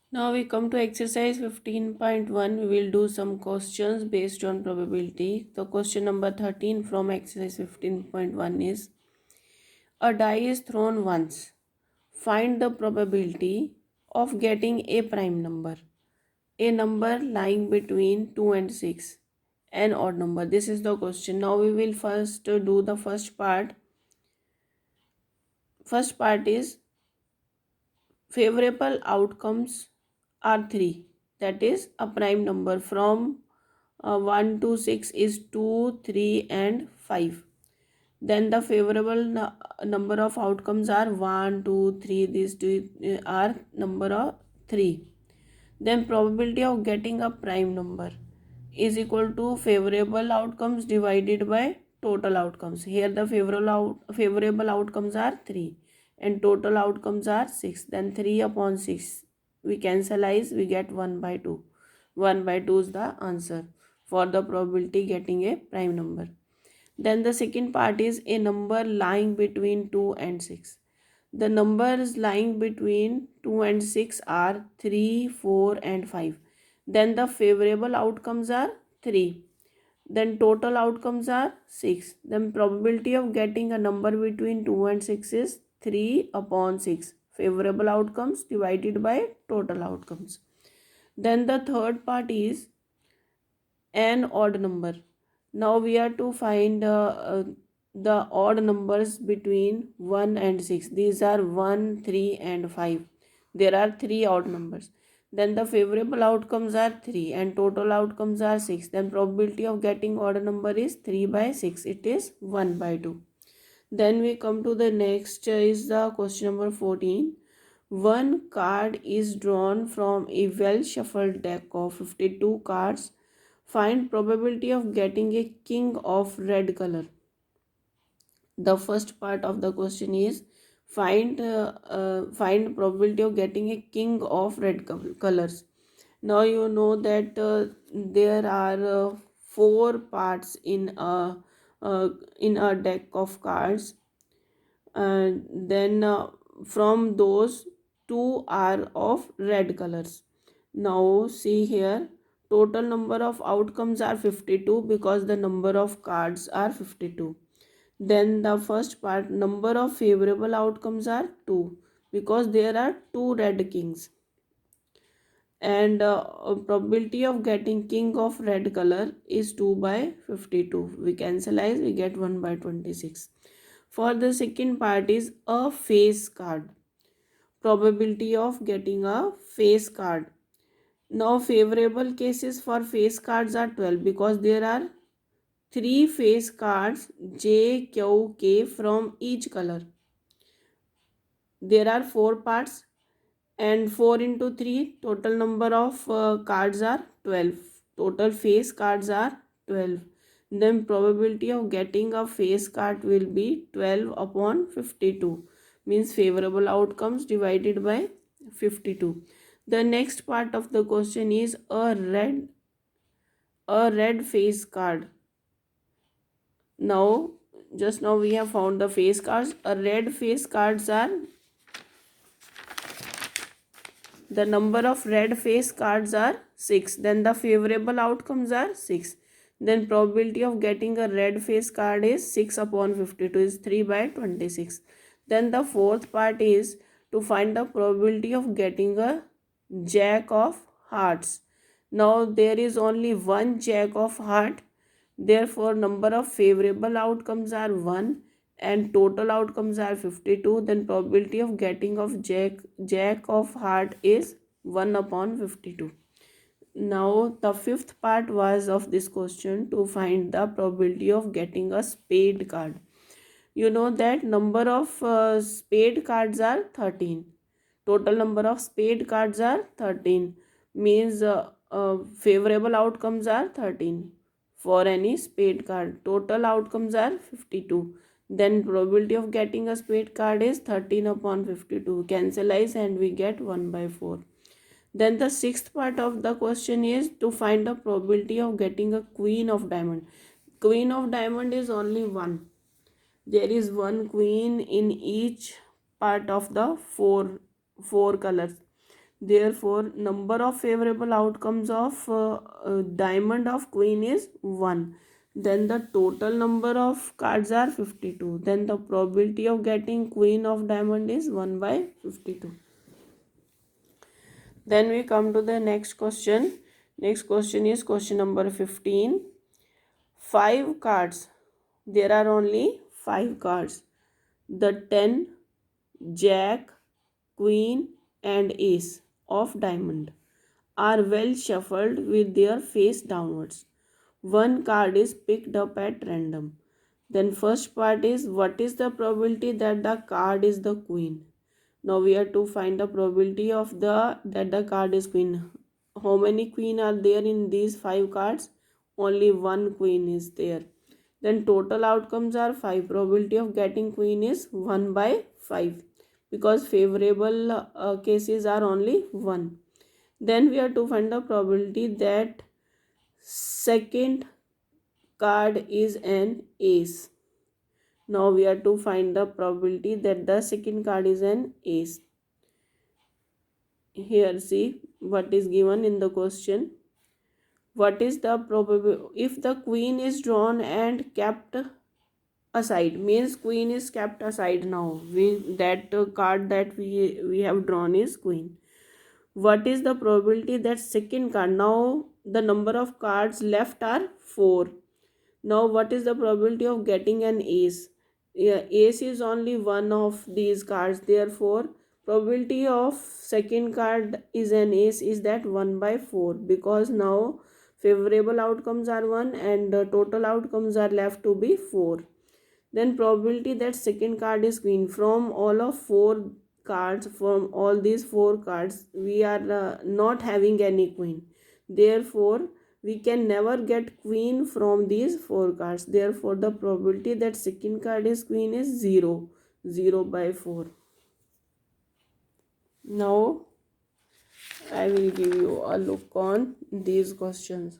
Now we come to exercise 15.1. We will do some questions based on probability. The question number 13 from exercise 15.1 is: a die is thrown once. Find the probability of getting a prime number. A number lying between 2 and 6. An odd number. This is the question. Now we will first do the first part. First part is favorable outcomes are 3. That is a prime number from 1 to 6 is 2, 3 and 5. Then the favorable number of outcomes are 1, 2, 3. These two are number of 3. Then probability of getting a prime number is equal to favorable outcomes divided by total outcomes. Here the favorable outcomes are 3 and total outcomes are 6. Then 3 upon 6 we cancelize, we get 1 by 2. 1 by 2 is the answer for the probability getting a prime number. Then the second part is a number lying between 2 and 6. The numbers lying between 2 and 6 are 3, 4 and 5. Then the favorable outcomes are 3. Then total outcomes are 6. Then probability of getting a number between 2 and 6 is 3 upon 6. Favorable outcomes divided by total outcomes. Then the third part is an odd number. Now we are to find the odd numbers between 1 and 6. These are 1, 3 and 5. There are 3 odd numbers. Then the favorable outcomes are 3 and total outcomes are 6. Then probability of getting odd number is 3 by 6. It is 1 by 2. Then we come to the next is the question number 14. One card is drawn from a well shuffled deck of 52 cards. Find probability of getting a king of red color. The first part of the question is find probability of getting a king of red colors. Now you know that there are four parts in a deck of cards, and then from those two are of red colors. Now see here, total number of outcomes are 52 because the number of cards are 52. Then the first part, number of favorable outcomes are 2 because there are 2 red kings. And probability of getting king of red color is 2 by 52. We cancelize, we get 1 by 26. For the second part is a face card. Probability of getting a face card. Now favorable cases for face cards are 12 because there are 3 face cards J, Q, K from each color. There are 4 parts and 4 into 3 total number of cards are 12. Total face cards are 12. Then probability of getting a face card will be 12 upon 52, means favorable outcomes divided by 52. The next part of the question is a red face card. Now just now we have found the face cards. A red face cards are, the number of red face cards are 6. Then the favorable outcomes are 6. Then probability of getting a red face card is 6 upon 52 is 3 by 26. Then the fourth part is to find the probability of getting a jack of hearts. Now there is only one jack of heart. Therefore number of favorable outcomes are 1 and total outcomes are 52. Then probability of getting of jack of heart is 1 upon 52. Now the fifth part was of this question to find the probability of getting a spade card. You know that number of spade cards are 13. Total number of spade cards are 13, means favorable outcomes are 13 for any spade card. Total outcomes are 52. Then probability of getting a spade card is 13 upon 52. Cancelize and we get 1 by 4. Then the sixth part of the question is to find the probability of getting a queen of diamond. Queen of diamond is only one. There is one queen in each part of the four colors. Therefore number of favorable outcomes of diamond of queen is 1. Then the total number of cards are 52. Then the probability of getting queen of diamond is 1 by 52. Then we come to the next question. Next question is question number 15. 5 cards. There are only 5 cards. The 10, jack, queen and ace of diamond are well shuffled with their face downwards. One card is picked up at random. Then first part is, what is the probability that the card is the queen? Now we have to find the probability of the card is queen. How many queen are there in these 5 cards? Only one queen is there. Then total outcomes are 5. Probability of getting queen is 1 by 5 because favorable cases are only 1. Then we have to find the probability that second card is an ace. Now we have to find the probability that the second card is an ace. Here see what is given in the question. What is the probability if the queen is drawn and kept aside, means queen is kept aside. Now that card that we have drawn is queen. What is the probability that second card, now the number of cards left are 4. Now what is the probability of getting an ace? Yeah, ace is only one of these cards, therefore probability of second card is an ace is that 1 by 4 because now favorable outcomes are 1 and the total outcomes are left to be 4. Then probability that second card is queen, from all of 4 cards, from all these 4 cards we are not having any queen, therefore we can never get queen from these 4 cards. Therefore the probability that second card is queen is 0. 0 by 4. Now I will give you a look on these questions.